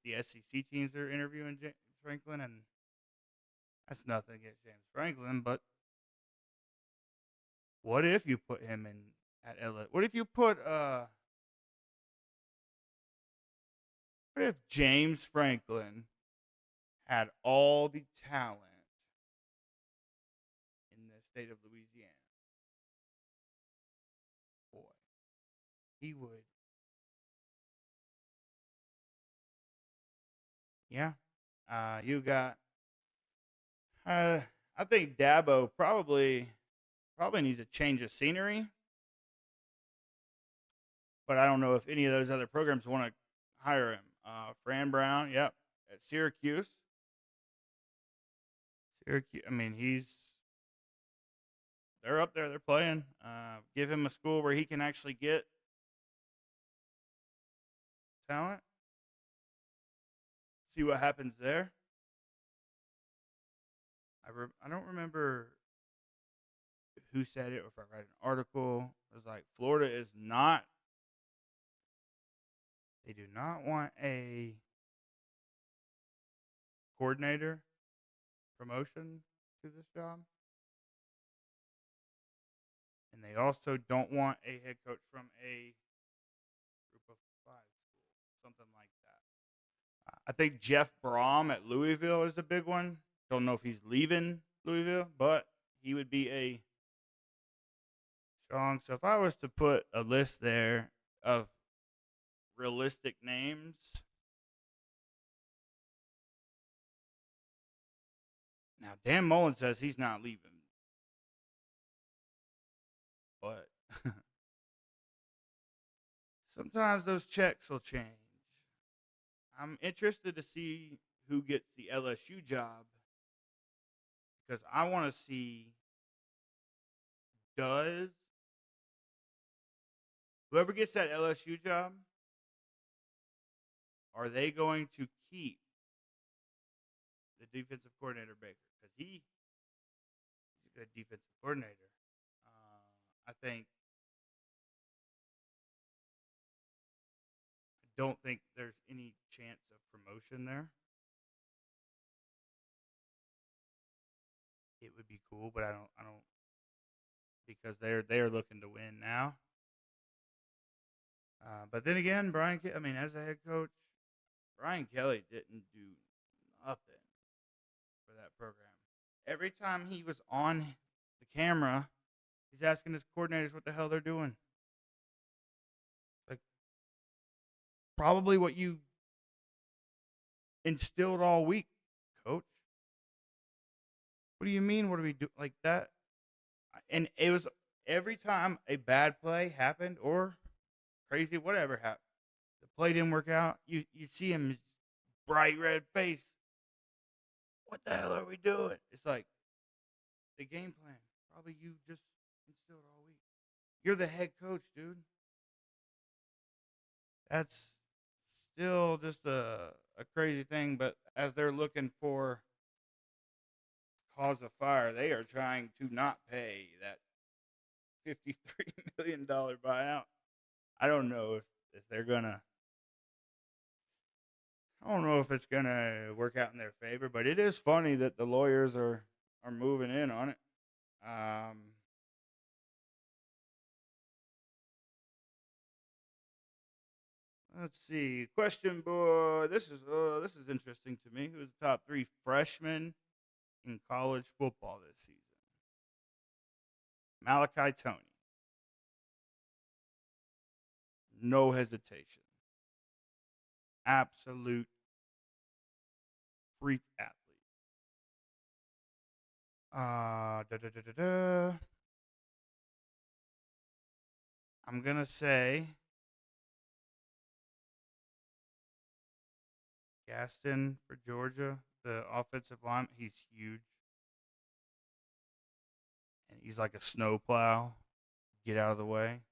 the SEC teams are interviewing James Franklin, and that's nothing against James Franklin, but what if you put him in at LSU? What if James Franklin had all the talent in the state of Louisiana? Boy, he would. Yeah. You got, I think Dabo probably needs a change of scenery. But I don't know if any of those other programs want to hire him. Fran Brown, yep, at Syracuse. I mean, they're up there, they're playing. Give him a school where he can actually get talent. See what happens there. I don't remember who said it or if I read an article. It was like Florida is not. They do not want a coordinator promotion to this job. And they also don't want a head coach from a group of five school, something like that. I think Jeff Brom at Louisville is a big one. Don't know if he's leaving Louisville, but he would be a strong. So if I was to put a list there of realistic names, now Dan Mullen says he's not leaving, but sometimes those checks will change. I'm interested to see who gets the LSU job because I want to see, does whoever gets that LSU job, are they going to keep defensive coordinator Baker because he's a good defensive coordinator. I don't think there's any chance of promotion there. It would be cool, but I don't because they are looking to win now. But then again, as a head coach, Brian Kelly didn't do nothing for that program. Every time he was on the camera, he's asking his coordinators what the hell they're doing. Like, probably what you instilled all week, coach. What do you mean? What do we do like that? And it was every time a bad play happened or crazy whatever happened, the play didn't work out. You see him bright red face. What the hell are we doing? It's like the game plan. Probably you just instilled all week. You're the head coach, dude. That's still just a crazy thing. But as they're looking for cause of fire, they are trying to not pay that $53 million buyout. I don't know if they're gonna. I don't know if it's gonna work out in their favor, but it is funny that the lawyers are moving in on it. Let's see. Question board. This is interesting to me. Who's the top 3 freshmen in college football this season? Malachi Toney. No hesitation. Absolute freak athlete. I'm gonna say Gaston for Georgia, the offensive line. He's huge, and he's like a snowplow. Get out of the way.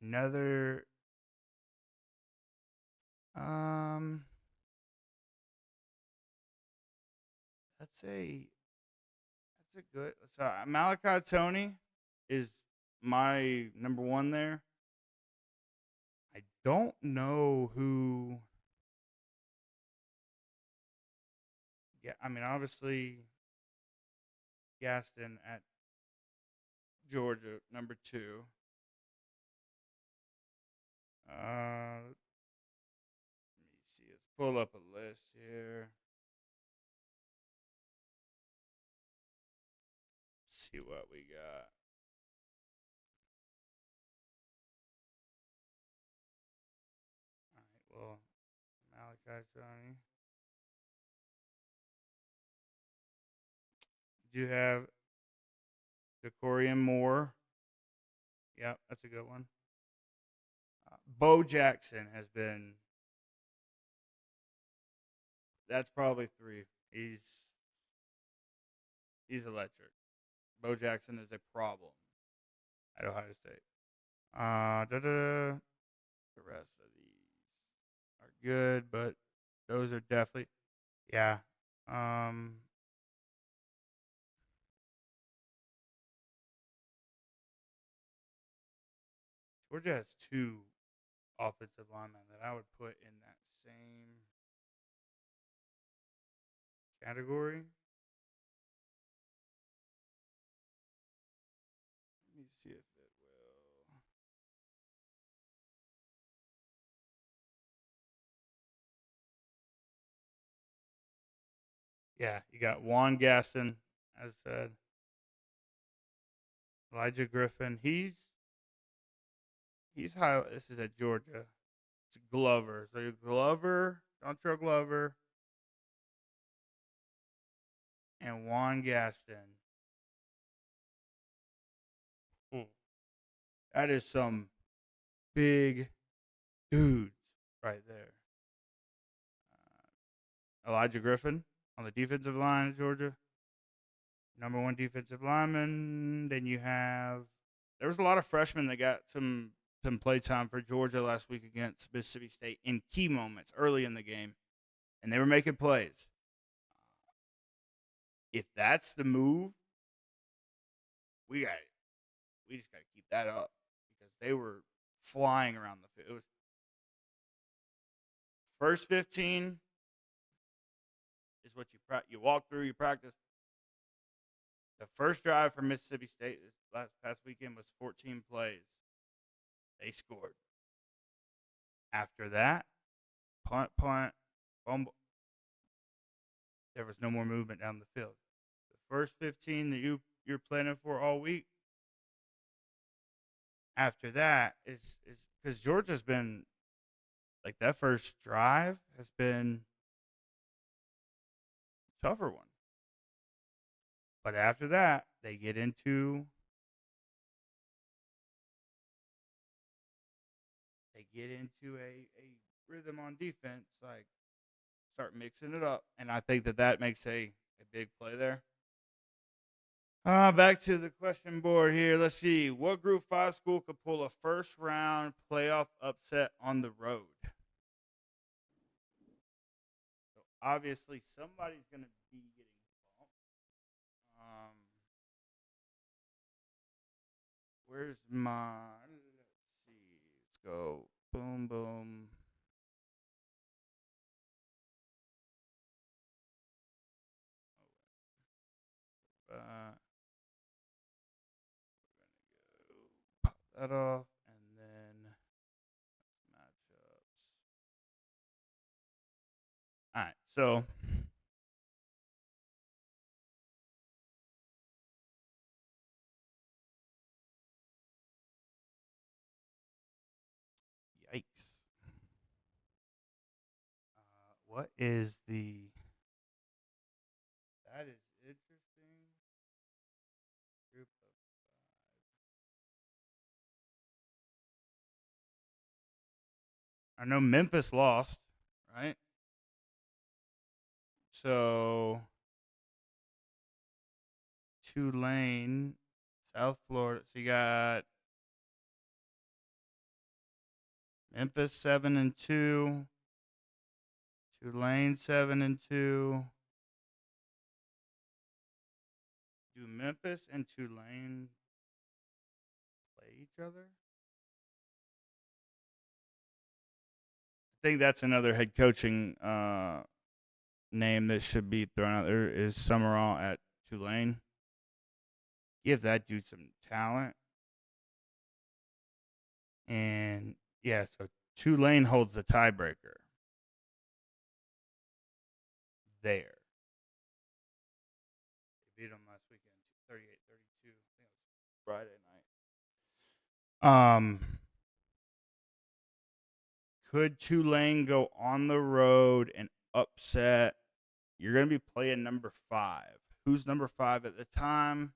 Another. That's a good. So Malachi Toney is my number 1 there. I don't know who. Yeah, obviously Gaston at Georgia, number 2. Let me see. Let's pull up a list here. See what we got. All right. Well, Malachi Toney. Do have Decorian Moore. Yep, that's a good one. Bo Jackson has been. That's probably 3. He's electric. Bo Jackson is a problem at Ohio State. The rest of these are good, but those are definitely, yeah. Georgia has 2 offensive linemen that I would put in that same category. Let me see if it will. Yeah, you got Juan Gaston, as said. Elijah Griffin. He's high. This is at Georgia. It's Glover. So Glover, Dontrell Glover, and Juan Gaston. That is some big dudes right there. Elijah Griffin on the defensive line of Georgia. Number 1 defensive lineman. Then you have. There was a lot of freshmen that got some some play time for Georgia last week against Mississippi State in key moments early in the game, and they were making plays. If that's the move, we just got to keep that up because they were flying around the field. It was first 15 is what you walk through, you practice. The first drive for Mississippi State this past weekend was 14 plays. They scored. After that, punt, fumble. There was no more movement down the field. The first 15 that you're planning for all week. After that is because Georgia's been like that first drive has been a tougher one. But after that, they get into a rhythm on defense, like start mixing it up. And I think that makes a big play there. Back to the question board here. Let's see. What Group 5 school could pull a first-round playoff upset on the road? So obviously, somebody's going to be getting bumped. Where's my? Let's see. Let's go. Boom, boom. We're gonna go pop that off, and then matchups. All right, so yikes. What is the? That is interesting. Group of 5. I know Memphis lost, right? So Tulane, South Florida. So you got Memphis 7-2, Tulane 7-2. Do Memphis and Tulane play each other? I think that's another head coaching name that should be thrown out there is Summerall at Tulane. Give that dude some talent. And yeah, so Tulane holds the tiebreaker there. They beat them last weekend, 38-32. I think it was Friday night. Could Tulane go on the road and upset? You're going to be playing number 5. Who's number 5 at the time?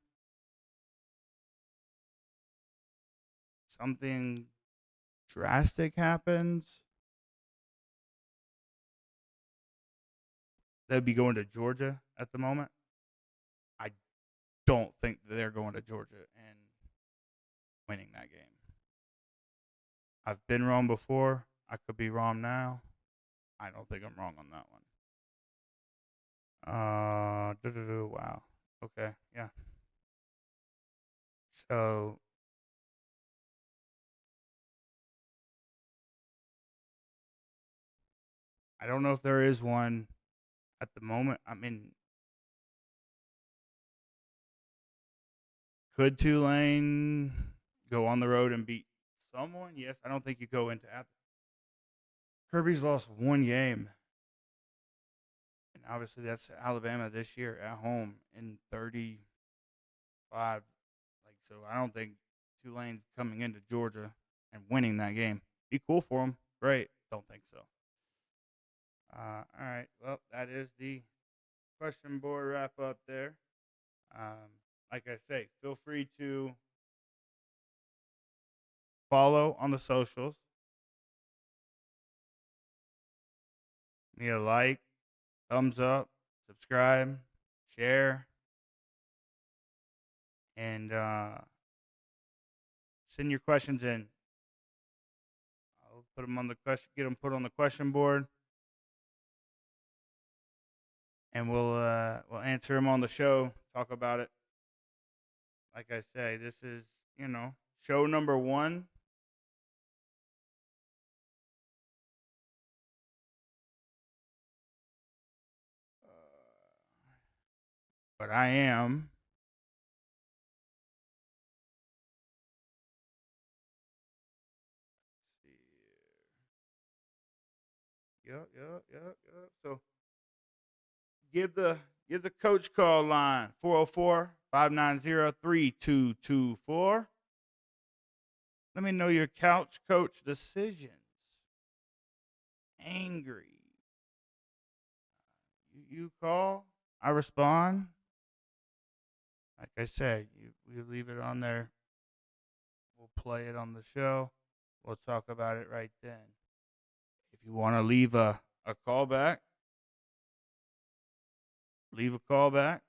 Something drastic happens. They'd be going to Georgia at the moment. I don't think they're going to Georgia and winning that game. I've been wrong before. I could be wrong now. I don't think I'm wrong on that one. Wow. Okay, yeah. So I don't know if there is one at the moment. I mean, could Tulane go on the road and beat someone? Yes. I don't think you go into Athens. Kirby's lost one game. And obviously that's Alabama this year at home in 35. So I don't think Tulane's coming into Georgia and winning that game. Be cool for them. Great. Don't think so. All right. Well, that is the question board wrap up there. Like I say, feel free to follow on the socials. Need a like, thumbs up, subscribe, share, and send your questions in. put them on the question, get them put on the question board, and we'll answer them on the show. Talk about it. Like I say, this is show number 1. But I am. Let's see here. Yep. So give the coach call line 404-590-3224. Let me know your couch coach decisions. Angry. You call, I respond. Like I said, we leave it on there. We'll play it on the show. We'll talk about it right then. If you want to leave a call back, leave a call back.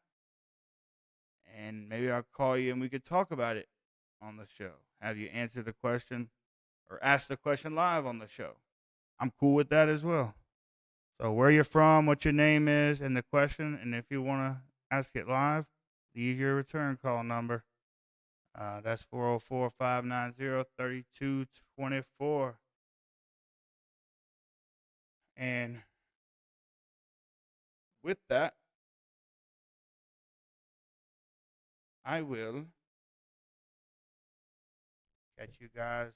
And maybe I'll call you and we could talk about it on the show. Have you answer the question or ask the question live on the show. I'm cool with that as well. So where you're from, what your name is, and the question. And if you want to ask it live, leave your return call number. That's 404-590-3224. And with that, I will catch you guys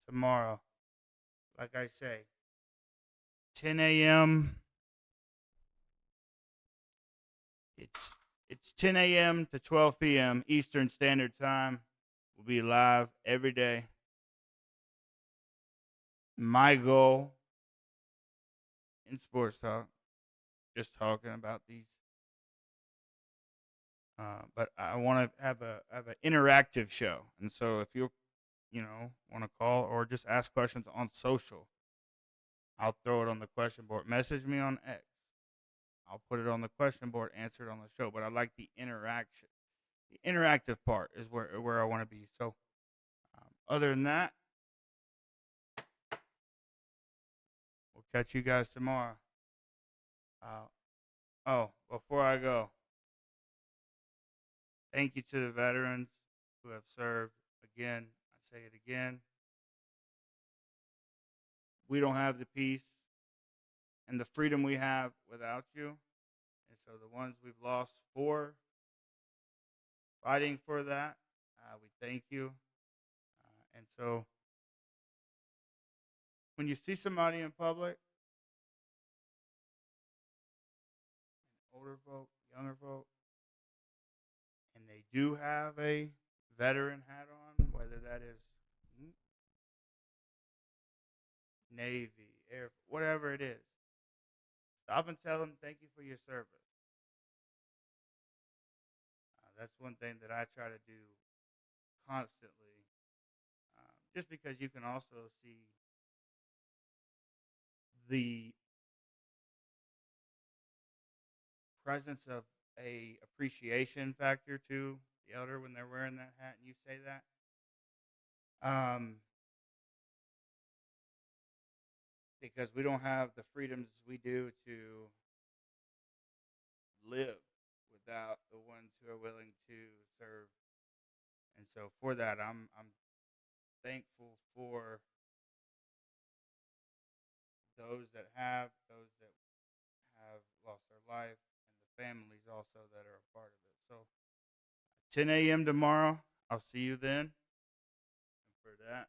tomorrow. Like I say, 10 a.m. It's 10 a.m. to 12 p.m. Eastern Standard Time. We'll be live every day. My goal in sports talk, just talking about these. But I want to have an interactive show, and so if you want to call or just ask questions on social, I'll throw it on the question board. Message me on X. I'll put it on the question board, answer it on the show. But I like the interaction. The interactive part is where I want to be. So, other than that, we'll catch you guys tomorrow. Before I go, thank you to the veterans who have served. Again, I say it again. We don't have the peace and the freedom we have without you. And so the ones we've lost for fighting for that, we thank you. And so when you see somebody in public, older folk, younger folk, and they do have a veteran hat on, whether that is Navy, Air, whatever it is, stop and tell them thank you for your service. That's one thing that I try to do constantly, just because you can also see the presence of a appreciation factor to the elder when they're wearing that hat and you say that. Because we don't have the freedoms we do to live without the ones who are willing to serve. And so for that, I'm thankful for those that have lost their life, and the families also that are a part of it. So 10 a.m. tomorrow. I'll see you then. And for that,